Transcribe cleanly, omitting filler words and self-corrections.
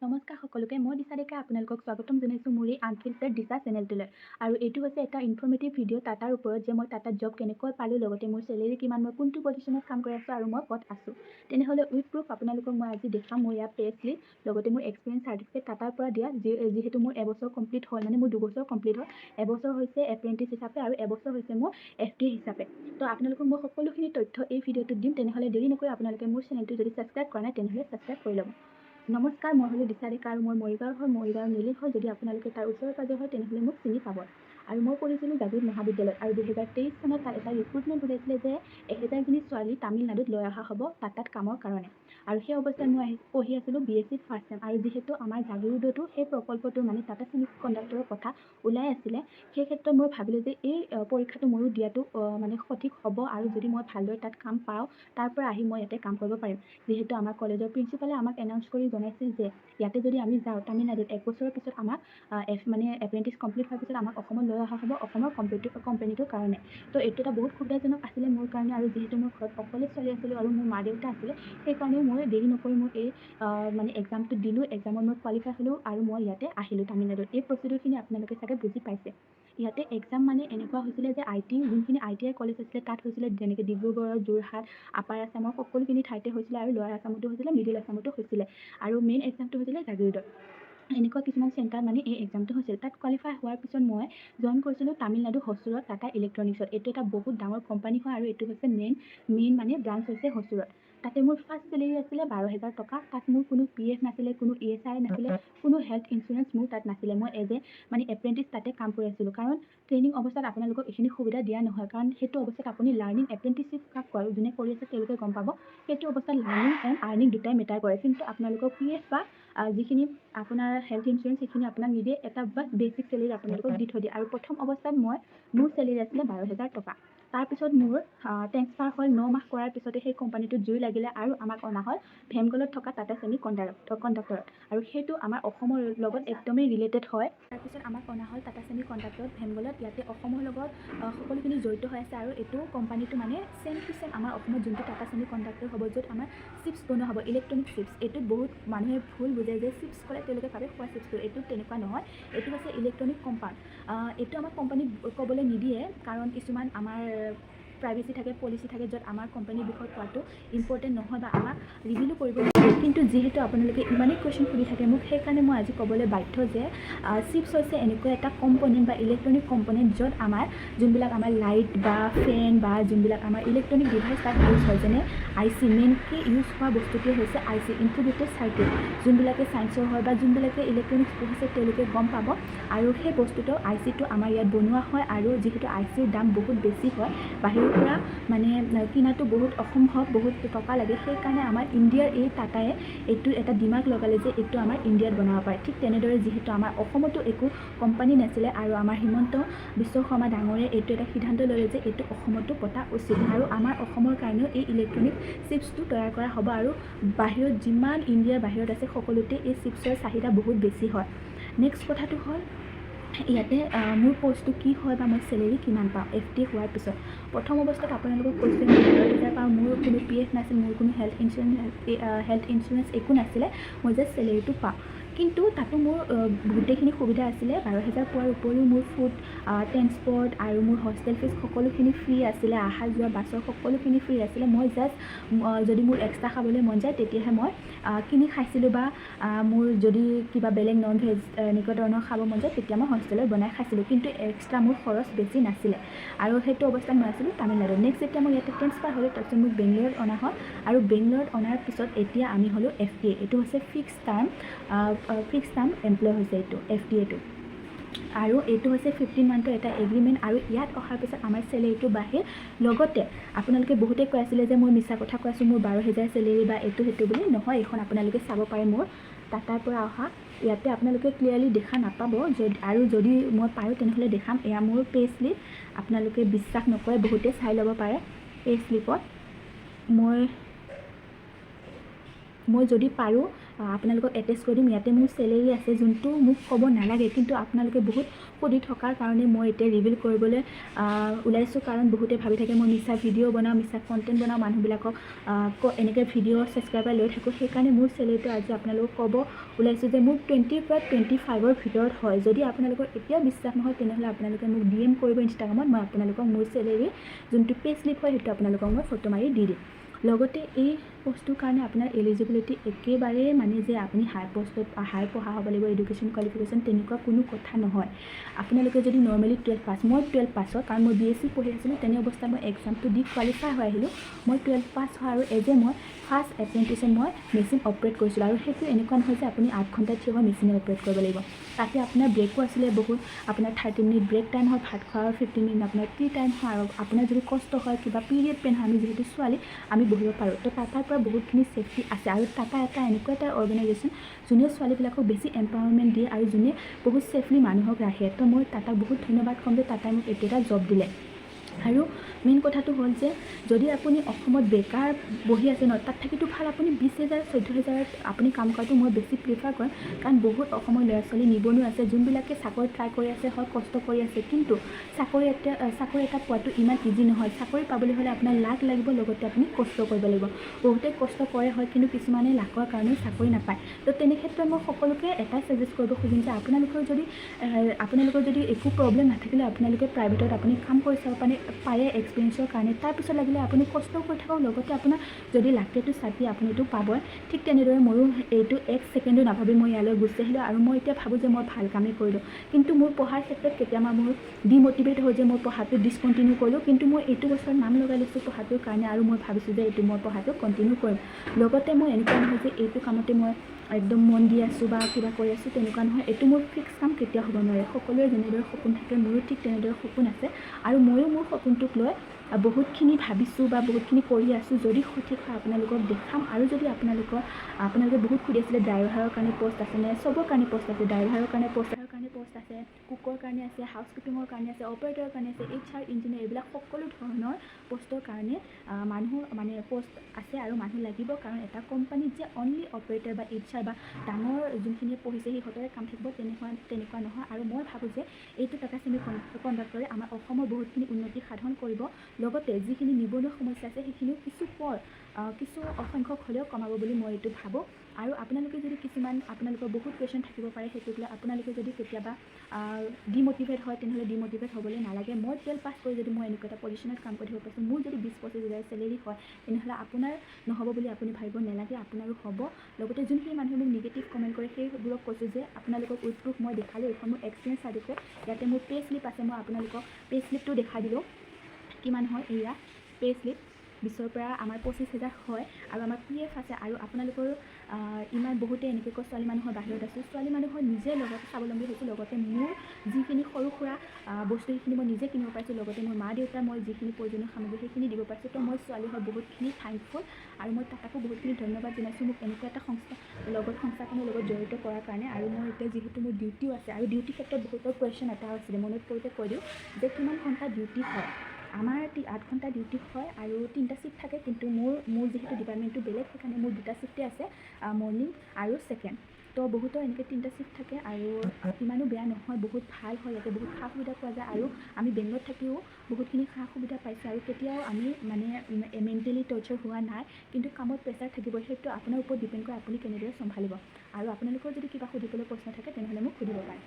নমস্কাৰ সকলোকে মই দিশা ডেকা আপোনালোকক স্বাগতম জনাইছোঁ মোৰ এই আনফিল্টাৰ্ড দিশা চেনেলটোলৈ আৰু এইটো হৈছে এটা ইনফৰ্মেটিভ ভিডিঅ' টাটাৰ ওপৰত যে মই টাটাত জব কেনেকৈ পালোঁ লগতে মোৰ চেলেৰি কিমান মই কোনটো পজিশ্যনত কাম কৰি আছোঁ আৰু মই ক'ত আছোঁ তেনেহ'লে উইথ প্ৰুফ আপোনালোকক মই আজি দেখাম মোৰ ইয়াৰ পে স্লিপ লগতে মোৰ এক্সপিৰিয়েঞ্চ চাৰ্টিফিকেট টাটাৰ পৰা দিয়া যিহেতু মোৰ এবছৰ কমপ্লিট হ'ল মানে মোৰ 2 বছৰ কমপ্লিট হ'ল এবছৰ হৈছে এপ্ৰেণ্টিছ হিচাপে আৰু এবছৰ হৈছে মোৰ FTA হিচাপে তো আপোনালোকক মই সকলোখিনি তথ্য এই ভিডিঅ'টোত দিম তেনেহ'লে দেৰি নকৰি আপোনালোকে মোৰ চেনেলটো যদি ছাবস্ক্ৰাইব কৰা নাই তেনেহ'লে ছাবস্ক্ৰাইব কৰি ল'ব নমস্কাৰ মই হ'লো দিশা ডেকা আৰু মই মৰিগাঁৱৰ হয় মৰিগাঁৱৰ নিলিল হয় যদি আপোনালোকে তাৰ ওচৰে পাজৰে হয় তেনেহ'লে মোক চিনি পাব আৰু মই পঢ়িছিলোঁ জাগিৰোড মহাবিদ্যালয়ত আৰু 2023 চনত তাত এটা ৰিক্ৰুটমেণ্ট ওলাইছিলে যে 1000জনী ছোৱালী তামিলনাডুত লৈ অহা হ'ব টাটাত কামৰ কাৰণে আৰু সেই অৱস্থাত মই পঢ়ি আছিলোঁ BSc ফাৰ্ষ্ট চেম আৰু যিহেতু আমাৰ জাগিৰোডতো সেই প্ৰকল্পটো মানে টাটা ছেমিকণ্ডাক্টৰৰ কথা ওলাই আছিলে সেই ক্ষেত্ৰত মই ভাবিলোঁ যে এই পৰীক্ষাটো ময়ো দিয়াটো মানে সঠিক হ'ব আৰু যদি মই ভালদৰে তাত কাম পাওঁ তাৰ পৰা আহি মই ইয়াতে কাম কৰিব পাৰিম যিহেতু আমাৰ কলেজৰ প্ৰিন্সিপালে আমাক এনাউন্স কৰি জনাইছিল যে ইয়াতে যদি আমি যাওঁ তামিলনাডুত 1 বছৰৰ পিছত আমাক মানে এপ্ৰেণ্টিছ কমপ্লিট হোৱাৰ পিছত আমাক অসমত লৈ অহা হ'ব অসমৰ কোম্পানীটোৰ কাৰণে তো এইটো এটা বহুত সুবিধাজনক আছিলে মোৰ কাৰণে আৰু যিহেতু মোৰ ঘৰত অকলে ছোৱালী আছিলোঁ আৰু মোৰ মা দেউতা আছিলে সেইকাৰণে মই দেৰি নকৰি মই এই মানে এক্সামটো দিলোঁ এক্সামত মই কোৱালিফাই হ'লোঁ আৰু মই ইয়াতে আহিলোঁ তামিলনাডুত এই প্ৰচিডিউৰখিনি আপোনালোকে চাগে বুজি পাইছে ইয়াতে এক্সাম মানে এনেকুৱা হৈছিলে যে যোনখিনি ITI কলেজ আছিলে তাত হৈছিলে যেনেকৈ ডিব্ৰুগড় যোৰহাট আপাৰ আছামৰ সকলোখিনি ঠাইতে হৈছিলে আৰু লোৱাৰ আছামতো হৈছিলে মিডিল আছামতো হৈছিলে আৰু মেইন এক্সামটো হৈছিলে জাগিৰোডত এনেকুৱা কিছুমান চেণ্টাৰ মানে এই এক্সামটো হৈছিল তাত কোৱালিফাই হোৱাৰ পিছত মই জইন কৰিছিলোঁ তামিলনাডু হচুৰত টাটা ইলেক্ট্ৰনিক্সত এইটো এটা বহুত ডাঙৰ কোম্পানী হয় আৰু এইটো হৈছে মেইন মানে ব্ৰাঞ্চ হৈছে হচুৰত তাতে মোৰ ফাৰ্ষ্ট চেলেৰি আছিলে 12,000 টকা তাত মোৰ কোনো PF নাছিলে কোনো ESI নাছিলে কোনো হেল্থ ইঞ্চুৰেঞ্চ মোৰ তাত নাছিলে মই এজ এ মানে এপ্ৰেণ্টিছ তাতে কাম কৰি আছিলোঁ কাৰণ ট্ৰেইনিং অৱস্থাত আপোনালোকক এইখিনি সুবিধা দিয়া নহয় কাৰণ সেইটো অৱস্থাত আপুনি লাৰ্ণিং এপ্ৰেণ্টিছশ্বিপ কাক কয় যোনে কৰি আছে তেওঁলোকে গম পাব সেইটো অৱস্থাত লাৰ্ণিং এণ্ড আৰ্ণিং দুটাই মেটাৰ কৰে কিন্তু আপোনালোকক PF বা যিখিনি আপোনাৰ হেল্থ ইঞ্চুৰেঞ্চ সেইখিনি আপোনাক নিদিয়ে এটা বাছ বেচিক চেলেৰি আপোনালোকক দি থৈ দিয়ে আৰু প্ৰথম অৱস্থাত মোৰ চেলেৰি আছিলে 12,000 টকা তাৰপিছত মোৰ ট্ৰেন্সফাৰ হ'ল 9 মাহ কৰাৰ পিছতে সেই কোম্পানীটোত জুই লাগিলে আৰু আমাক অনা হ'ল ভেমগলত থকা টাটা ছেমিকণ্ডাক্টৰত আৰু সেইটো আমাৰ অসমৰ লগত একদমেই ৰিলেটেড হয় তাৰপিছত আমাক অনা হ'ল টাটা ছেমিকণ্ডাক্টৰত ভেমগলত ইয়াতে অসমৰ লগত সকলোখিনি জড়িত হৈ আছে আৰু এইটো কোম্পানীটো মানে চেম টু চেম আমাৰ অসমত যোনটো টাটা ছেমিকণ্ডাক্টৰ হ'ব য'ত আমাৰ চিপছ বনোৱা হ'ব ইলেক্ট্ৰনিক চিপছ এইটোত বহুত মানুহে ভুল বুজে যে চিপছ ক'লে তেওঁলোকে ভাবে খোৱা চিপছটো এইটো তেনেকুৱা নহয় এইটো হৈছে ইলেক্ট্ৰনিক কম্পাউণ্ড এইটো আমাৰ কোম্পানীক ক'বলৈ নিদিয়ে কাৰণ কিছুমান আমাৰ প্ৰাইভেচি থাকে পলিচি থাকে য'ত আমাৰ কোম্পানীৰ বিষয়ে কোৱাটো ইম্পৰ্টেণ্ট নহয় বা আমাক ৰিভিলো কৰিব নিদিয়ে কিন্তু যিহেতু আপোনালোকে ইমানেই কুৱেশ্যন সুধি থাকে মোক সেইকাৰণে মই আজি ক'বলৈ বাধ্য যে চিপছ হৈছে এনেকুৱা এটা কম্পনেণ্ট বা ইলেক্ট্ৰনিক কম্পনেণ্ট য'ত আমাৰ যোনবিলাক আমাৰ লাইট বা ফেন বা যোনবিলাক আমাৰ ইলেক্ট্ৰনিক ডিভাইচ তাত ইউজ হয় যেনে IC মেইনকৈ ইউজ হোৱা বস্তুটোৱে হৈছে IC ইণ্টিগ্ৰেটেড চাৰ্কিট যোনবিলাকে ছায়েন্সৰ হয় বা যোনবিলাকে ইলেক্ট্ৰনিক্স পঢ়িছে তেওঁলোকে গম পাব আৰু সেই বস্তুটো ICটো আমাৰ ইয়াত বনোৱা হয় আৰু যিহেতু ICৰ দাম বহুত বেছি হয় বাহিৰৰ পৰা মানে কিনাটো বহুত অসম্ভৱ বহুত টকা লাগে সেইকাৰণে আমাৰ ইণ্ডিয়াৰ এই টাটায়ে এইটো এটা দিমাগ লগালে যে এইটো আমাৰ ইণ্ডিয়াত বনাব পাৰে ঠিক তেনেদৰে যিহেতু আমাৰ অসমতো একো কোম্পানী নাছিলে আৰু আমাৰ হিমন্ত বিশ্ব শৰ্মা ডাঙৰে এইটো এটা সিদ্ধান্ত ল'লে যে এইটো অসমতো পতা উচিত আৰু আমাৰ অসমৰ কাৰণেও এই ইলেক্ট্ৰনিক চিপছটো তৈয়াৰ কৰা হ'ব আৰু বাহিৰত যিমান ইণ্ডিয়াৰ বাহিৰত আছে সকলোতে এই চিপছৰ চাহিদা বহুত বেছি হয় নেক্সট কথাটো হ'ল ইয়াতে মোৰ পষ্টটো কি হয় বা মই চেলেৰি কিমান পাওঁ FTA হোৱাৰ পিছত প্ৰথম অৱস্থাত আপোনালোকক কৈছোঁ মই 12,000 পাওঁ মোৰ কোনো PF নাছিল মোৰ কোনো হেল্থ ইঞ্চুৰেঞ্চ একো নাছিলে মই জাষ্ট চেলেৰিটো পাওঁ কিন্তু তাতো মোৰ গোটেইখিনি সুবিধা আছিলে 12,000 পোৱাৰ উপৰিও মোৰ ফুড ট্ৰেন্সপৰ্ট আৰু মোৰ হোষ্টেল ফিজ সকলোখিনি ফ্ৰী আছিলে অহা যোৱা বাছৰ সকলোখিনি ফ্ৰী আছিলে মই জাষ্ট যদি মোৰ এক্সট্ৰা খাবলৈ মন যায় তেতিয়াহে মই কিনি খাইছিলোঁ বা মোৰ যদি কিবা বেলেগ নন ভেজ এনেকুৱা ধৰণৰ খাব মন যায় তেতিয়া মই হোষ্টেলত বনাই খাইছিলোঁ কিন্তু এক্সট্ৰা মোৰ খৰচ বেছি নাছিলে আৰু সেইটো অৱস্থাত মই আছিলোঁ তামিলনাডুত নেক্সট যেতিয়া মই ইয়াতে ট্ৰেন্সফাৰ হ'লোঁ তাৰপিছত মোক বেংগলোৰত অনা হ'ল আৰু বেংগলোৰত অনাৰ পিছত এতিয়া আমি হ'লোঁ FTA এইটো হৈছে ফিক্স টাৰ্ম এমপ্লয় হৈছে এইটো FTAটো আৰু এইটো হৈছে 15 মান্থৰ এটা এগ্ৰিমেণ্ট আৰু ইয়াত অহাৰ পিছত আমাৰ চেলেৰিটো বাঢ়ে লগতে আপোনালোকে বহুতে কৈ আছিলে যে মই মিছা কথা কৈ আছোঁ মোৰ 12,000 চেলেৰি বা এইটো সেইটো বুলি নহয় এইখন আপোনালোকে চাব পাৰে মোৰ টাটাৰ পৰা অহা ইয়াতে আপোনালোকে ক্লিয়াৰলি দেখা নাপাব আৰু যদি মই পাৰোঁ তেনেহ'লে দেখাম এয়া মোৰ পে স্লিপ আপোনালোকে বিশ্বাস নকৰে বহুতে চাই ল'ব পাৰে পে স্লিপত মই যদি পাৰোঁ আপোনালোকক এটেচ কৰি দিম। ইয়াতে মোৰ চেলেৰি আছে, যোনটো মোক ক'ব নালাগে, কিন্তু আপোনালোকে বহুত সুধি থকাৰ কাৰণে মই এতিয়া ৰিভিল কৰিবলৈ ওলাইছোঁ। কাৰণ বহুতে ভাবি থাকে মই মিছা ভিডিঅ' বনাওঁ, মিছা কণ্টেণ্ট বনাওঁ, মানুহবিলাকক এনেকৈ ভিডিঅ' ছাবস্ক্ৰাইবাৰ লৈ থাকোঁ। সেইকাৰণে মোৰ চেলেৰিটো আজি আপোনালোকক ক'ব ওলাইছোঁ যে মোৰ 20 পৰা 25ৰ ভিতৰত হয়। যদি আপোনালোকৰ এতিয়াও বিশ্বাস নহয় তেনেহ'লে আপোনালোকে মোক DM কৰিব ইনষ্টাগ্ৰামত। মই আপোনালোকক মোৰ চেলেৰি যোনটো পে স্লিপ হয় সেইটো আপোনালোকক মই ফটো মাৰি দি দিম। লগতে এই পোষ্টটোৰ কাৰণে আপোনাৰ এলিজিবিলিটি একেবাৰে মানে যে আপুনি হাই পঢ়া হ'ব লাগিব, এডুকেশ্যন কোৱালিফিকেশ্যন তেনেকুৱা কোনো কথা নহয়। আপোনালোকে যদি নৰ্মেলি 12 পাছ, মই 12 পাছৰ, কাৰণ মই BSc পঢ়ি আছিলোঁ, তেনে অৱস্থাত মই এক্সামটো দি কোৱালিফাই হৈ আহিলোঁ। মই 12 পাছ হয় আৰু মই ফাৰ্ষ্ট এপ্ৰেণ্টিছত মই মেচিন অপাৰেট কৰিছিলোঁ। আৰু সেইটো এনেকুৱা নহয় যে আপুনি 8 ঘণ্টা থিয় হৈ মেচিনে অপাৰেট কৰিব লাগিব। তাতে আপোনাৰ ব্ৰেকো আছিলে বহুত, আপোনাৰ 30 মিনিট ব্ৰেক টাইম হয়, ভাত খোৱাৰ 15 মিনিট আপোনাৰ টি টাইম হয়। আৰু আপোনাৰ যদি কষ্ট হয়, কিবা পিৰিয়ড পেইন হয়, আমি যিহেতু ছোৱালী আমি বহিব পাৰোঁ। তো টাটাৰ পৰা বহুতখিনি ছেফটি আছে। আৰু টাটা এনেকুৱা এটা অৰ্গেনাইজেশ্যন যোনে ছোৱালীবিলাকক বেছি এম্পাৱাৰমেণ্ট দিয়ে আৰু যোনে বহুত ছেফলি মানুহক ৰাখে। তো মই টাটাক বহুত ধন্যবাদ ক'ম যে টাটাই মোক এইটো এটা জব দিলে। আৰু মেইন কথাটো হ'ল যে যদি আপুনি অসমত বেকাৰ বহি আছে ন, তাত থাকিতো ভাল আপুনি 20,000 14,000 আপুনি কাম কৰাটো মই বেছি প্ৰিফাৰ কৰিম। কাৰণ বহুত অসমৰ ল'ৰা ছোৱালী নিবনুৱা আছে যোনবিলাকে চাকৰি ট্ৰাই কৰি আছে, হয় কষ্ট কৰি আছে, কিন্তু চাকৰি এটা পোৱাটো ইমান ইজি নহয়। চাকৰি পাবলৈ হ'লে আপোনাৰ লাক লাগিব, লগতে আপুনি কষ্ট কৰিব লাগিব। বহুতে কষ্ট কৰে হয়, কিন্তু কিছুমানে লাকৰ কাৰণেও চাকৰি নাপায়। তো তেনে ক্ষেত্ৰত মই সকলোকে এটাই ছাজেষ্ট কৰিব খুজিম যে আপোনালোকৰ যদি একো প্ৰব্লেম নাথাকিলে আপোনালোকে প্ৰাইভেটত আপুনি কাম কৰি চাব পাৰে এক্সপিৰিয়েঞ্চৰ কাৰণে। তাৰপিছত লাগিলে আপুনি কষ্ট কৰি থাকক, লগতে আপোনাৰ যদি লাগেতো চাকৰি আপুনি এইটো পাবই। ঠিক তেনেদৰে ময়ো এইটো 1 ছেকেণ্ডো নাভাবি মই ইয়ালৈ গুচি আহিলোঁ। আৰু মই এতিয়া ভাবোঁ যে মই ভাল কামেই কৰিলোঁ, কিন্তু মোৰ পঢ়াৰ ক্ষেত্ৰত কেতিয়াবা মোৰ ডিম'টিভেট হয় যে মই পঢ়াটো ডিছকণ্টিনিউ কৰিলোঁ। কিন্তু মই এইটো বছৰত নাম লগাই লৈছোঁ পঢ়াটোৰ কাৰণে, আৰু মই ভাবিছোঁ যে এইটো মই পঢ়াটো কণ্টিনিউ কৰিম। লগতে মই এনেকুৱা নহয় যে এইটো কামতে মই একদম মন দি আছোঁ বা কিবা কৰি আছোঁ, তেনেকুৱা নহয়। এইটো মোৰ ফিক্স কাম কেতিয়াও হ'ব নোৱাৰে। সকলোৰে যেনেদৰে সপোন থাকে মোৰো ঠিক তেনেদৰে সপোন আছে, আৰু ময়ো মোৰ সপোনটোক লৈ বহুতখিনি ভাবিছোঁ বা বহুতখিনি কৰি আছোঁ। যদি সঠিক হয় আপোনালোকক দেখাম। আৰু যদি আপোনালোকে বহুত সুধি আছিলে ড্ৰাইভাৰৰ কাৰণে পষ্ট আছেনে, চবৰ কাৰণে পষ্ট আছে। ড্ৰাইভাৰৰ কাৰণে পষ্ট আছে, কুকৰ কাৰণে আছে, হাউচ কিপিঙৰ কাৰণে আছে, অপাৰেটৰৰ কাৰণে আছে, HR ইঞ্জিনিয়াৰ, এইবিলাক সকলো ধৰণৰ পষ্টৰ কাৰণে পষ্ট আছে আৰু মানুহ লাগিব। কাৰণ এটা কোম্পানীত যে অনলি অপাৰেটৰ বা HR বা ডাঙৰ যোনখিনিয়ে পঢ়িছে সিহঁতৰে কাম থাকিব তেনেকুৱা নহয়। আৰু মই ভাবোঁ যে এইটো টাটা ছেমিকণ্ডাক্টৰে আমাৰ অসমৰ বহুতখিনি উন্নতি সাধন কৰিব। লগতে যিখিনি নিবনুৱা সমস্যা আছে সেইখিনিও কিছু অসংখ্যক হ'লেও কমাব বুলি মই এইটো ভাবোঁ। আৰু আপোনালোকে যদি আপোনালোকৰ বহুত কুৱেশ্যন থাকিব পাৰে সেইটোক লৈ, আপোনালোকে যদি কেতিয়াবা ডিম'টিভেট হয় তেনেহ'লে ডিম'টিভেট হ'বলৈ নালাগে। মই 12 পাছ কৰি যদি মই এনেকুৱা এটা পজিশ্যনত কাম কৰিব পাৰিছোঁ, মোৰ যদি 20-25,000 চেলেৰি হয়, তেনেহ'লে আপোনাৰ নহ'ব বুলি আপুনি ভাবিব নালাগে, আপোনাৰো হ'ব। লগতে যোনখিনি মানুহে মোক নিগেটিভ কমেণ্ট কৰে সেইবোৰক কৈছোঁ যে আপোনালোকক উইথ প্ৰুফ মই দেখালোঁ। এইখন মোৰ এক্সপিৰিয়েঞ্চ চাৰ্টিফিকেট, ইয়াতে মোৰ পে স্লিপ আছে। মই আপোনালোকক পে স্লিপটো দেখাই দিলোঁ কিমান হয়। এয়া পে স্লিপ 20ৰ পৰা আমাৰ 25,000 হয়। আৰু আমাৰ PF আছে। আৰু আপোনালোকৰ ইমান বহুতে এনেকৈ কয় ছোৱালী মানুহৰ বাহিৰত আছোঁ, ছোৱালী মানুহৰ নিজে লগতে স্বাৱলম্বী হৈছোঁ। লগতে মোৰ যিখিনি সৰু সুৰা বস্তু সেইখিনি মই নিজে কিনিব পাৰিছোঁ। লগতে মোৰ মা দেউতা মই যিখিনি প্ৰয়োজনীয় সামগ্ৰী সেইখিনি দিব পাৰিছোঁ। তো মই ছোৱালী হৈ বহুতখিনি থেংকফুল। আৰু মই টাটাকো বহুতখিনি ধন্যবাদ জনাইছোঁ মোক এনেকুৱা এটা সংস্থাখনৰ লগত জড়িত কৰাৰ কাৰণে। আৰু মই এতিয়া যিহেতু মোৰ ডিউটিও আছে, আৰু ডিউটিৰ ক্ষেত্ৰত বহুতৰ কুৱেশ্যন এটা আছিলে, মনত পৰিতে কৈ দিওঁ যে কিমান ঘণ্টা ডিউটি হয়। আমাৰ 8 ঘণ্টা ডিউটি হয় আৰু 3টা শিফ্ট থাকে। কিন্তু মোৰ যিহেতু ডিপাৰ্টমেণ্টটো বেলেগ, সেইকাৰণে মোৰ 2টা শিফ্টেই আছে, মৰ্ণিং আৰু ছেকেণ্ড। তো বহুতৰ এনেকৈ 3টা শিফ্ট থাকে, আৰু ইমানো বেয়া নহয়, বহুত ভাল হয়। ইয়াতে বহুত সা সুবিধা পোৱা যায়, আৰু আমি বেংগলত থাকিও বহুতখিনি সা সুবিধা পাইছোঁ। আৰু কেতিয়াও আমি মেণ্টেলি টৰ্চাৰ হোৱা নাই। কিন্তু কামত প্ৰেছাৰ থাকিব, সেইটো আপোনাৰ ওপৰত ডিপেণ্ড কৰে আপুনি কেনেদৰে চম্ভালিব। আৰু আপোনালোকৰ যদি কিবা সুধিবলৈ প্ৰশ্ন থাকে তেনেহ'লে মোক সুধিব পাৰে।